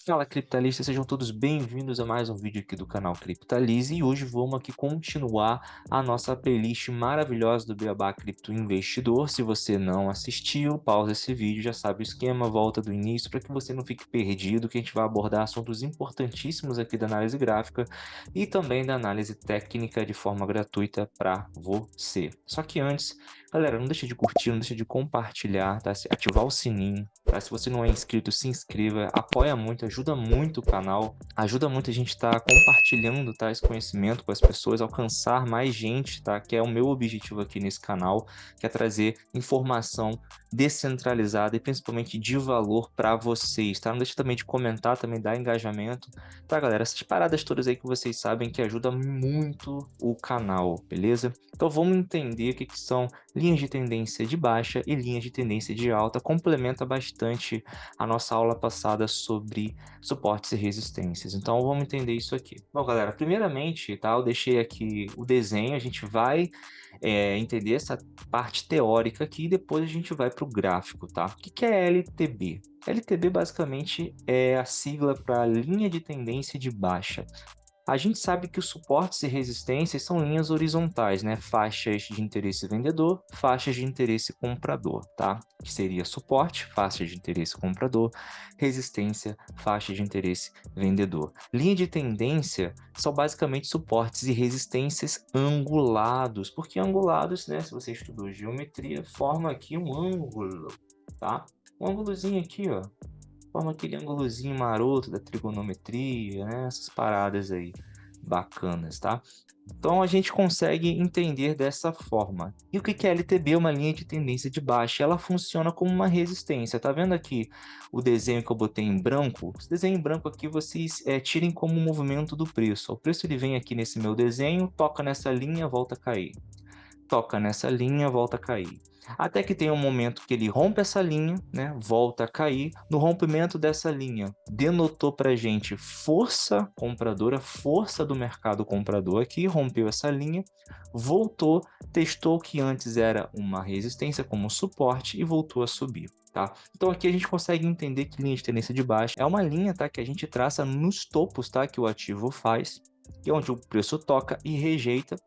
Fala, criptalistas, sejam todos bem-vindos a mais um vídeo aqui do canal Criptalize e hoje vamos aqui continuar a nossa playlist maravilhosa do Beabá Cripto Investidor. Se você não assistiu, pausa esse vídeo, já sabe o esquema, volta do início para que você não fique perdido, que a gente vai abordar assuntos importantíssimos aqui da análise gráfica e também da análise técnica de forma gratuita para você. Só que antes, galera, não deixa de curtir, não deixa de compartilhar, tá? Ativar o sininho, tá? Se você não é inscrito, se inscreva, apoia muito, ajuda muito o canal, ajuda muito a gente estar compartilhando, tá, esse conhecimento com as pessoas, alcançar mais gente, tá? Que é o meu objetivo aqui nesse canal, que é trazer informação descentralizada e principalmente de valor para vocês, tá? Não deixa também de comentar, também dar engajamento, tá, galera? Essas paradas todas aí que vocês sabem que ajuda muito o canal, beleza? Então vamos entender o que são linhas de tendência de baixa e linhas de tendência de alta, complementa bastante a nossa aula passada sobre suportes e resistências. Então vamos entender isso aqui. Bom, galera, primeiramente, tá, eu deixei aqui o desenho, a gente vai entender essa parte teórica aqui e depois a gente vai para o gráfico, tá? O que é LTB? LTB basicamente é a sigla para linha de tendência de baixa. A gente sabe que os suportes e resistências são linhas horizontais, né? Faixas de interesse vendedor, faixas de interesse comprador, tá? Que seria suporte, faixa de interesse comprador, resistência, faixa de interesse vendedor. Linha de tendência são basicamente suportes e resistências angulados, porque angulados, né? Se você estudou geometria, forma aqui um ângulo, tá? Um ângulozinho aqui, ó. Forma aquele ângulozinho maroto da trigonometria, né? Essas paradas aí bacanas, tá? Então a gente consegue entender dessa forma. E o que é LTB? Uma linha de tendência de baixa. Ela funciona como uma resistência. Tá vendo aqui o desenho que eu botei em branco? Esse desenho em branco aqui vocês tirem como movimento do preço. O preço ele vem aqui nesse meu desenho, toca nessa linha, volta a cair. Toca nessa linha, volta a cair. Até que tem um momento que ele rompe essa linha, né, volta a cair. No rompimento dessa linha, denotou para a gente força compradora, força do mercado comprador aqui, rompeu essa linha, voltou, testou que antes era uma resistência como suporte e voltou a subir. Tá? Então aqui a gente consegue entender que linha de tendência de baixa é uma linha, tá, que a gente traça nos topos, tá, que o ativo faz, que é onde o preço toca e rejeita.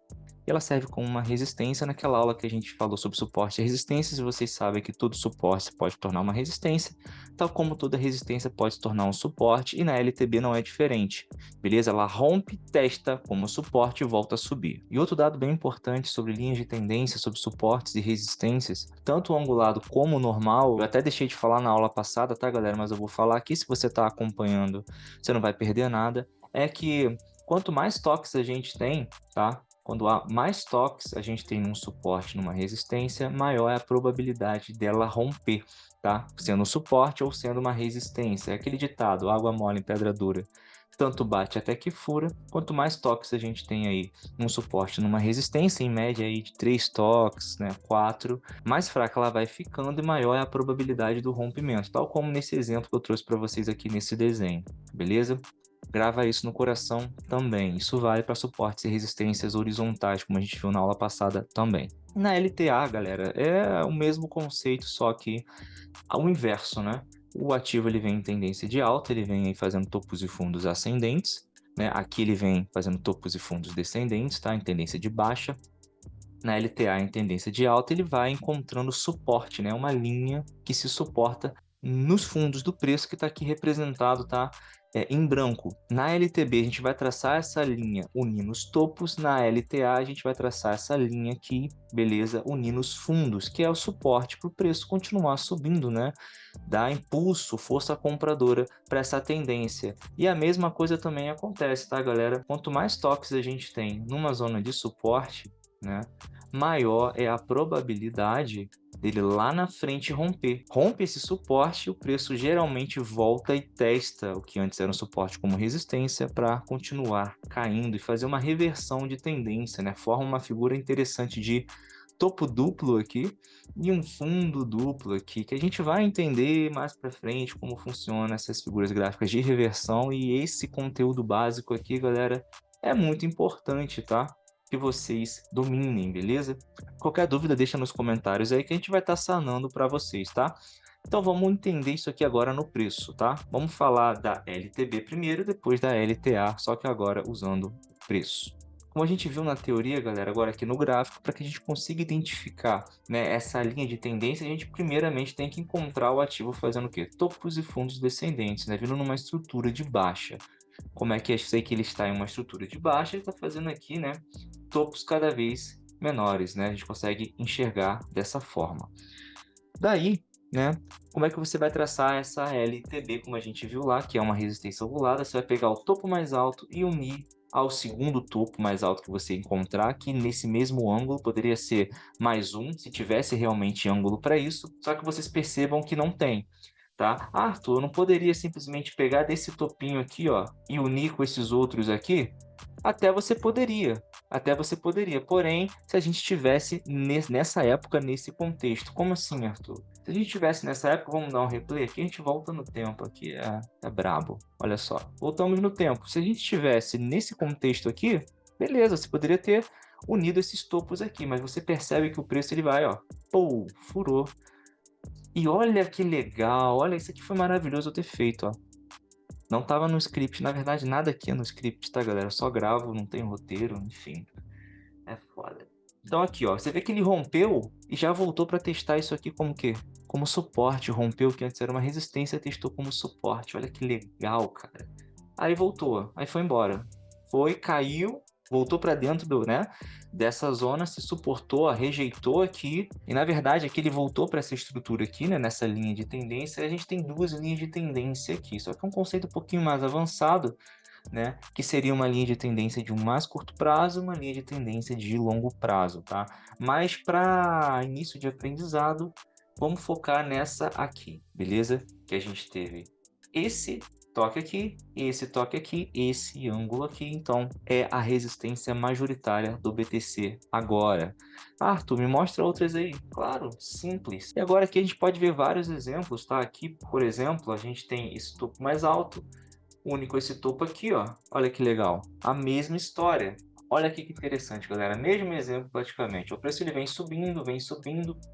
E ela serve como uma resistência. Naquela aula que a gente falou sobre suporte e resistências, vocês sabem que todo suporte pode tornar uma resistência, tal como toda resistência pode se tornar um suporte, e na LTB não é diferente, beleza? Ela rompe, testa como suporte e volta a subir. E outro dado bem importante sobre linhas de tendência, sobre suportes e resistências, tanto o angulado como o normal, eu até deixei de falar na aula passada, tá, galera? Mas eu vou falar aqui, se você está acompanhando, você não vai perder nada, é que quanto mais toques a gente tem, tá? Quando há mais toques a gente tem num suporte, numa resistência, maior é a probabilidade dela romper, tá? Sendo um suporte ou sendo uma resistência. É aquele ditado, água mole em pedra dura, tanto bate até que fura. Quanto mais toques a gente tem aí num suporte, numa resistência, em média aí de 3 toques, né, 4, mais fraca ela vai ficando e maior é a probabilidade do rompimento, tal como nesse exemplo que eu trouxe para vocês aqui nesse desenho, beleza? Grava isso no coração também. Isso vale para suportes e resistências horizontais, como a gente viu na aula passada também. Na LTA, galera, é o mesmo conceito, só que ao inverso, né? O ativo ele vem em tendência de alta, ele vem aí fazendo topos e fundos ascendentes, né? Aqui ele vem fazendo topos e fundos descendentes, tá? Em tendência de baixa. Na LTA, em tendência de alta, ele vai encontrando suporte, né? Uma linha que se suporta nos fundos do preço que está aqui representado, tá? Em branco. Na LTB, a gente vai traçar essa linha unindo os topos. Na LTA, a gente vai traçar essa linha aqui, beleza? Unindo os fundos, que é o suporte para o preço continuar subindo, né? Dá impulso, força compradora para essa tendência. E a mesma coisa também acontece, tá, galera? Quanto mais toques a gente tem numa zona de suporte, né, maior é a probabilidade dele lá na frente romper. Rompe esse suporte, o preço geralmente volta e testa o que antes era um suporte como resistência para continuar caindo e fazer uma reversão de tendência, né? Forma uma figura interessante de topo duplo aqui e um fundo duplo aqui, que a gente vai entender mais para frente como funciona essas figuras gráficas de reversão, e esse conteúdo básico aqui, galera, é muito importante, tá? Que vocês dominem, beleza? Qualquer dúvida deixa nos comentários aí que a gente vai estar sanando para vocês, tá? Então vamos entender isso aqui agora no preço, tá? Vamos falar da LTB primeiro, depois da LTA, só que agora usando o preço. Como a gente viu na teoria, galera, agora aqui no gráfico, para que a gente consiga identificar, né, essa linha de tendência, a gente primeiramente tem que encontrar o ativo fazendo o quê? Topos e fundos descendentes, né, vindo numa estrutura de baixa. Como é que eu sei que ele está em uma estrutura de baixa? Ele está fazendo aqui, né, topos cada vez menores, né? A gente consegue enxergar dessa forma. Daí, né, como é que você vai traçar essa LTB, como a gente viu lá, que é uma resistência angulada? Você vai pegar o topo mais alto e unir ao segundo topo mais alto que você encontrar, que nesse mesmo ângulo poderia ser mais um, se tivesse realmente ângulo para isso, só que vocês percebam que não tem. Tá? Ah, Arthur, eu não poderia simplesmente pegar desse topinho aqui, ó, e unir com esses outros aqui? Até você poderia, porém, se a gente estivesse nessa época, nesse contexto. Como assim, Arthur? Se a gente estivesse nessa época, vamos dar um replay aqui, a gente volta no tempo aqui, é brabo, olha só. Voltamos no tempo. Se a gente estivesse nesse contexto aqui, beleza, você poderia ter unido esses topos aqui, mas você percebe que o preço ele vai, ó, pô, furou. E olha que legal, olha, isso aqui foi maravilhoso eu ter feito, ó. Não estava no script, na verdade nada aqui é no script, tá, galera? Eu só gravo, não tem roteiro, enfim. É foda. Então aqui, ó, você vê que ele rompeu e já voltou para testar isso aqui como o quê? Como suporte. Rompeu, que antes era uma resistência, testou como suporte. Olha que legal, cara. Aí voltou, aí foi embora. Foi, caiu, voltou para dentro dessa zona, se suportou, rejeitou aqui. E na verdade aqui ele voltou para essa estrutura aqui, né, nessa linha de tendência. E a gente tem duas linhas de tendência aqui, só que é um conceito um pouquinho mais avançado, né, que seria uma linha de tendência de um mais curto prazo, uma linha de tendência de longo prazo, tá? Mas para início de aprendizado, vamos focar nessa aqui, beleza? Que a gente teve esse toque aqui, esse toque aqui, esse ângulo aqui, então é a resistência majoritária do BTC agora. Arthur, me mostra outras aí. Claro, simples. E agora aqui a gente pode ver vários exemplos, tá? Aqui, por exemplo, a gente tem esse topo mais alto, único esse topo aqui, ó. Olha que legal. A mesma história. Olha aqui que interessante, galera. Mesmo exemplo praticamente. O preço ele vem subindo.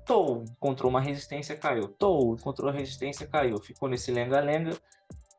Tou, encontrou uma resistência, caiu. Tou, encontrou a resistência, caiu. Ficou nesse lenga-lenga.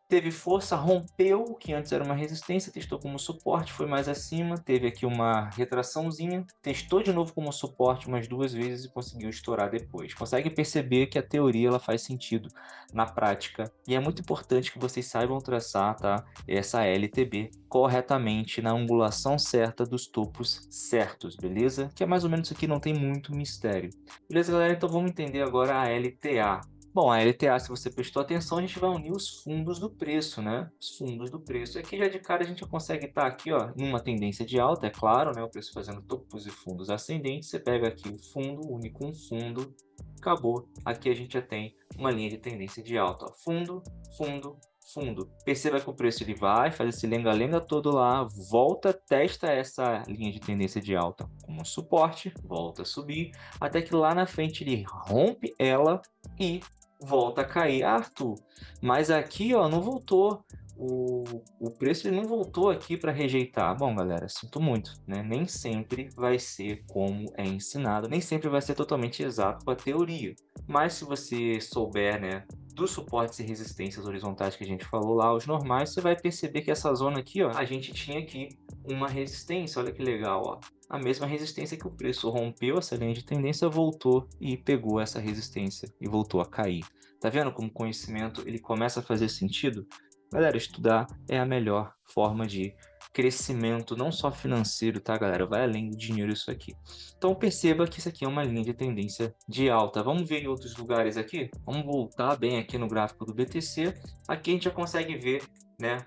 Teve força, rompeu, o que antes era uma resistência, testou como suporte, foi mais acima, teve aqui uma retraçãozinha, testou de novo como suporte umas duas vezes e conseguiu estourar depois. Consegue perceber que a teoria ela faz sentido na prática e é muito importante que vocês saibam traçar, tá, essa LTB corretamente na angulação certa dos topos certos, beleza? Que é mais ou menos isso aqui, não tem muito mistério. Beleza, galera? Então vamos entender agora a LTA. Bom, a LTA, se você prestou atenção, a gente vai unir os fundos do preço, né? Os fundos do preço. Aqui já de cara a gente consegue estar aqui, ó, numa tendência de alta, é claro, né? O preço fazendo topos e fundos ascendentes. Você pega aqui o fundo, une com o fundo, acabou. Aqui a gente já tem uma linha de tendência de alta, ó. Fundo, fundo, fundo. Perceba que o preço ele vai, faz esse lenga-lenga todo lá, volta, testa essa linha de tendência de alta como suporte, volta a subir, até que lá na frente ele rompe ela e volta a cair. Arthur, mas aqui, ó, não voltou. O preço ele não voltou aqui para rejeitar. Bom, galera, sinto muito, né? Nem sempre vai ser como é ensinado, nem sempre vai ser totalmente exato com a teoria. Mas se você souber, né, dos suportes e resistências horizontais que a gente falou lá, os normais, você vai perceber que essa zona aqui, ó, a gente tinha aqui uma resistência. Olha que legal, ó. A mesma resistência que o preço rompeu essa linha de tendência, voltou e pegou essa resistência e voltou a cair. Tá vendo como o conhecimento ele começa a fazer sentido? Galera, estudar é a melhor forma de crescimento, não só financeiro, tá, galera? Vai além do dinheiro isso aqui. Então perceba que isso aqui é uma linha de tendência de alta. Vamos ver em outros lugares aqui? Vamos voltar bem aqui no gráfico do BTC. Aqui a gente já consegue ver, né,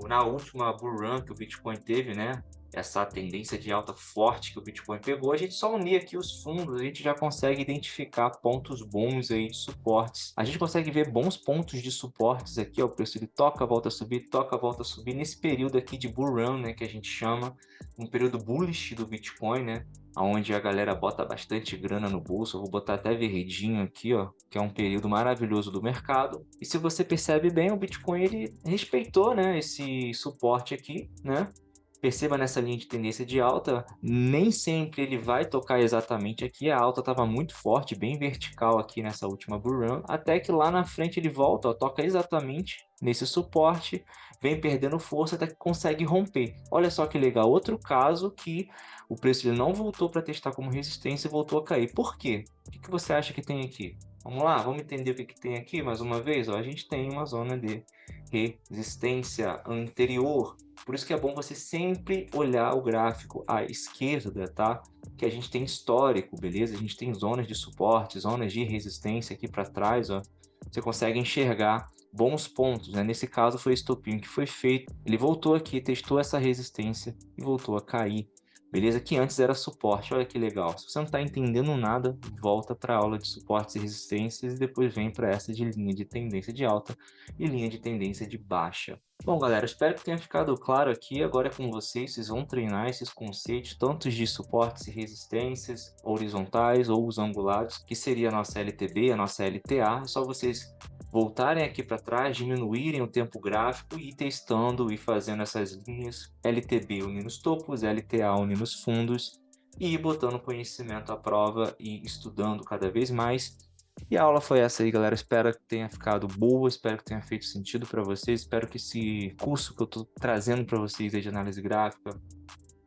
na última bull run que o Bitcoin teve, né, essa tendência de alta forte que o Bitcoin pegou, a gente só unir aqui os fundos, a gente já consegue identificar pontos bons aí de suportes. A gente consegue ver bons pontos de suportes aqui, ó, o preço ele toca, volta a subir, toca, volta a subir, nesse período aqui de bull run, né, que a gente chama, um período bullish do Bitcoin, né, onde a galera bota bastante grana no bolso. Eu vou botar até verdinho aqui, ó, que é um período maravilhoso do mercado. E se você percebe bem, o Bitcoin ele respeitou, né, esse suporte aqui, né, Perceba nessa linha de tendência de alta, nem sempre ele vai tocar exatamente aqui, a alta estava muito forte, bem vertical aqui nessa última bull run, até que lá na frente ele volta, ó, toca exatamente nesse suporte, vem perdendo força até que consegue romper. Olha só que legal, outro caso que o preço ele não voltou para testar como resistência e voltou a cair. Por quê? O que você acha que tem aqui? Vamos lá, vamos entender o que tem aqui mais uma vez? Ó, a gente tem uma zona de resistência anterior. Por isso que é bom você sempre olhar o gráfico à esquerda, tá? Que a gente tem histórico, beleza? A gente tem zonas de suporte, zonas de resistência aqui para trás, ó. Você consegue enxergar bons pontos, né? Nesse caso foi o estopim que foi feito. Ele voltou aqui, testou essa resistência e voltou a cair. Beleza? Que antes era suporte. Olha que legal. Se você não está entendendo nada, volta para a aula de suportes e resistências e depois vem para essa de linha de tendência de alta e linha de tendência de baixa. Bom, galera, espero que tenha ficado claro aqui. Agora é com vocês, vocês vão treinar esses conceitos, tanto de suportes e resistências horizontais ou os angulados, que seria a nossa LTB, a nossa LTA. É só vocês voltarem aqui para trás, diminuírem o tempo gráfico e ir testando e fazendo essas linhas LTB unindo os topos, LTA unindo os fundos e ir botando conhecimento à prova e estudando cada vez mais. E a aula foi essa aí, galera. Espero que tenha ficado boa, espero que tenha feito sentido para vocês, espero que esse curso que eu estou trazendo para vocês aí de análise gráfica,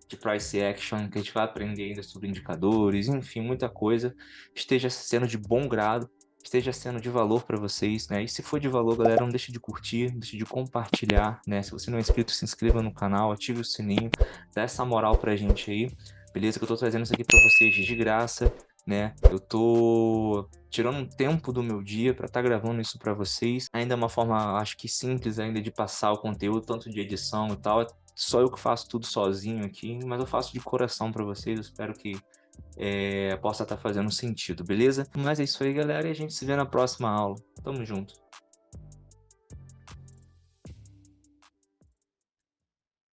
de price action, que a gente vai aprender ainda sobre indicadores, enfim, muita coisa, esteja sendo de bom grado, esteja sendo de valor para vocês, né? E se for de valor, galera, não deixe de curtir, não deixe de compartilhar, né? Se você não é inscrito, se inscreva no canal, ative o sininho, dá essa moral pra gente aí, beleza? Que eu tô trazendo isso aqui para vocês de graça, né? Eu tô tirando um tempo do meu dia para estar gravando isso para vocês. Ainda é uma forma, acho que simples ainda de passar o conteúdo, tanto de edição e tal. Só eu que faço tudo sozinho aqui, mas eu faço de coração para vocês. Eu espero que possa estar fazendo sentido, beleza? Mas é isso aí, galera, e a gente se vê na próxima aula. Tamo junto.